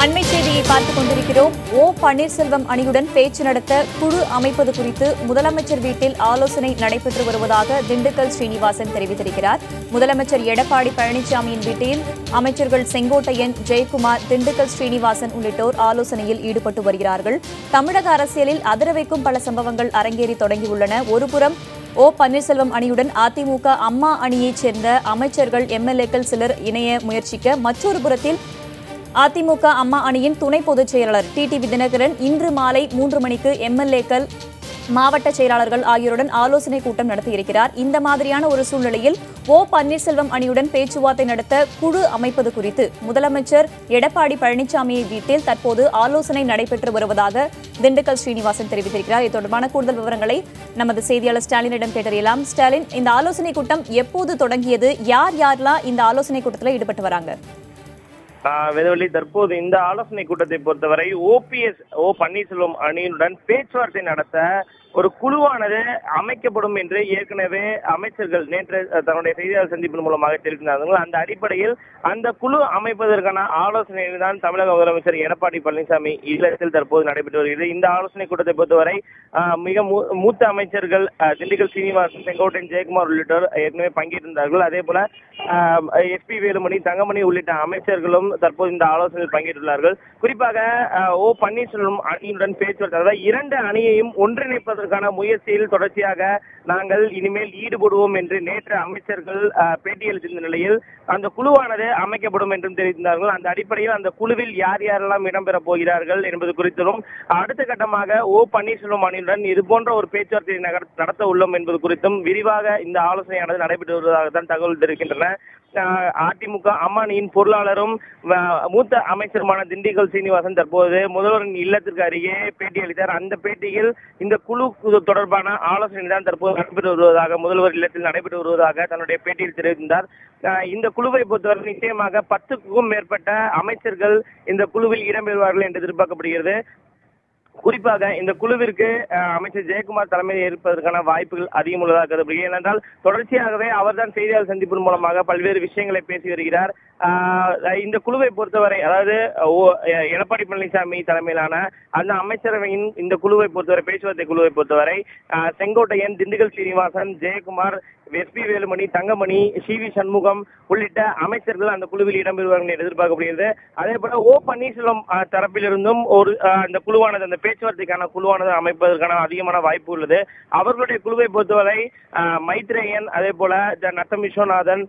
அண்மை செய்தியை பார்த்துக் கொண்டிருக்கிறோம். ஓ பன்னீர்செல்வம் அணியுடன் பேச்சு நடத்த குழு அமைப்பது குறித்து முதலமைச்சர் வீட்டில் ஆலோசனை நடைபெற்று வருவதாக திண்டுக்கல் ஸ்ரீனிவாசன் தெரிவித்திருக்கிறார். முதலமைச்சர் எடப்பாடி பழனிசாமியின் வீட்டில் அமைச்சர்கள் செங்கோட்டையன், ஜெயக்குமார், திண்டுக்கல் ஸ்ரீனிவாசன் உள்ளிட்டோர் ஆலோசனையில் ஈடுபட்டு வருகிறார்கள். தமிழக அரசியலில் அதிரவைக்கும் பல சம்பவங்கள் அரங்கேறி தொடங்கியுள்ளன. ஒருபுறம் ஓ பன்னீர்செல்வம் அணியுடன் அதிமுக அம்மா அணியைச் சேர்ந்த அமைச்சர்கள், எம்எல்ஏக்கள் சிலர் இணைய முயற்சிக்க, மற்றொரு புறத்தில் அதிமுக அம்மா அணியின் துணை பொதுச் செயலாளர் டிடிவி தினகரன் இன்று மாலை 3 மணிக்கு எம்எல்ஏக்கள், மாவட்ட செயலாளர்கள் ஆகியோருடன் ஆலோசனை கூட்டம் நடத்தியிருக்கிறார். இந்த மாதிரியான ஒரு சூழ்நிலையில் ஓ பன்னீர்செல்வம் அணியுடன் பேச்சுவார்த்தை நடத்த குழு அமைப்பது குறித்து முதலமைச்சர் எடப்பாடி பழனிசாமியை வீட்டில் தற்போது ஆலோசனை நடைபெற்று வருவதாக திண்டுக்கல் ஸ்ரீனிவாசன் தெரிவித்திருக்கிறார். இது தொடர்பான கூடுதல் விவரங்களை நமது செய்தியாளர் ஸ்டாலினிடம் கேட்டறியலாம். ஸ்டாலின், இந்த ஆலோசனை கூட்டம் எப்போது தொடங்கியது? யாரெல்லாம் இந்த ஆலோசனை கூட்டத்தில் ஈடுபட்டு வராங்க? வேதவள்ளி, தற்போது இந்த ஆலோசனை கூட்டத்தை பொறுத்தவரை ஓ பன்னீர்செல்வம் அணியினுடன் பேச்சுவார்த்தை நடத்த ஒரு குழுவானது அமைக்கப்படும் என்று ஏற்கனவே அமைச்சர்கள் நேற்று தன்னுடைய செய்தியாளர் சந்திப்பின் மூலமாக தெரிவித்தார்கள். அந்த அடிப்படையில் அந்த குழு அமைப்பதற்கான ஆலோசனையில் தான் தமிழக முதலமைச்சர் எடப்பாடி பழனிசாமி இல்லத்தில் தற்போது நடைபெற்று வருகிறது. இந்த ஆலோசனை கூட்டத்தை பொறுத்தவரை மிக மூத்த அமைச்சர்கள் திண்டுக்கல் சீனிவாசன், செங்கோட்டையன், ஜெயக்குமார் உள்ளிட்டோர் ஏற்கனவே பங்கேற்றிருந்தார்கள். அதே போல எஸ்பி வேலுமணி, தங்கமணி உள்ளிட்ட அமைச்சர்களும் தற்போது இந்த ஆலோசனையில் பங்கேற்றுள்ளார்கள். குறிப்பாக ஓ பன்னீர்செல்வம் அணியுடன் பேச்சுவார்த்தை, அதாவது 2 அணியையும் ஒன்றிணைப்பதற்கான முயற்சியில் தொடர்ச்சியாக நாங்கள் இனிமேல் ஈடுபடுவோம் என்று நேற்று அமைச்சர்கள் பேட்டியளித்திருந்த நிலையில் அந்த குழுவானது அமைக்கப்படும் என்றும் தெரிவித்தார்கள். அந்த அடிப்படையில் அந்த குழுவில் யார் யாரெல்லாம் இடம்பெறப் போகிறார்கள் என்பது குறித்தும், அடுத்த கட்டமாக ஓ பன்னீர்செல்வம் அணியுடன் இது போன்ற ஒரு பேச்சுவார்த்தையை நடத்த உள்ளோம் என்பது குறித்தும் விரிவாக இந்த ஆலோசனையானது நடைபெற்று வருவதாகத்தான் தகவல் தெரிவிக்கின்றன. அதிமுக அம்மா அணியின் பொருளாளரும் மூத்த அமைச்சருமான திண்டுக்கல் சீனிவாசன் தற்போது முதல்வரின் இல்லத்திற்கு அருகே பேட்டி அளித்தார். அந்த பேட்டியில் இந்த குழு தொடர்பான ஆலோசனை தான் தற்போது நடைபெற்று வருவதாக, முதல்வர் இல்லத்தில் நடைபெற்று வருவதாக தன்னுடைய பேட்டியில் தெரிவித்தார். இந்த குழுவை பொறுத்தவரை நிச்சயமாக 10க்கும் மேற்பட்ட அமைச்சர்கள் இந்த குழுவில் இடம்பெறுவார்கள் என்று எதிர்பார்க்கப்படுகிறது. குறிப்பாக இந்த குழுவிற்கு அமைச்சர் ஜெயக்குமார் தலைமையில் ஏற்பதற்கான வாய்ப்புகள் அதிகம் உள்ளதாக கருதப்படுகிறது. ஏனென்றால் தொடர்ச்சியாகவே அவர்தான் செய்தியாளர் சந்திப்பின் மூலமாக பல்வேறு விஷயங்களை பேசி வருகிறார். இந்த குழுவை பொறுத்தவரை, அதாவது எடப்பாடி பழனிசாமி தலைமையிலான அந்த அமைச்சரவையின் இந்த குழுவை பொறுத்தவரை, பேச்சுவார்த்தை குழுவை பொறுத்தவரை செங்கோட்டையன், திண்டுக்கல் சீனிவாசன், ஜெயக்குமார், எஸ்பி வேலுமணி, தங்கமணி, சி.வி. சண்முகம் உள்ளிட்ட அமைச்சர்கள் அந்த குழுவில் இடம்பெறுவார்கள் என்று எதிர்பார்க்கப்படுகிறது. அதே போல ஓ பன்னீர்செல்வம் தரப்பிலிருந்தும் அந்த குழுவானது, அந்த பேச்சுவார்த்தைக்கான குழுவானது அமைப்பதற்கான அதிகமான வாய்ப்பு உள்ளது. அவர்களுடைய குழுவை பொறுத்தவரை மைத்ரேயன், அதே போல நத்தம் விஸ்வநாதன்,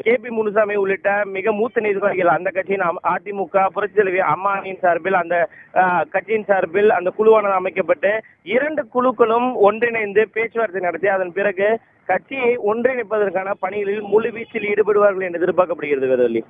கே.பி. முனுசாமி உள்ளிட்ட மிக மூத்த நிர்வாகிகள் அந்த கட்சியின் அதிமுக புரட்சித் தலைவி அம்மா அணியின் சார்பில், அந்த கட்சியின் சார்பில் அந்த குழுவானது அமைக்கப்பட்டு 2 குழுக்களும் ஒன்றிணைந்து பேச்சுவார்த்தை நடத்தி அதன் பிறகு கட்சியை ஒன்றிணைப்பதற்கான பணிகளில் முழுவீச்சில் ஈடுபடுவார்கள் என்று எதிர்பார்க்கப்படுகிறது.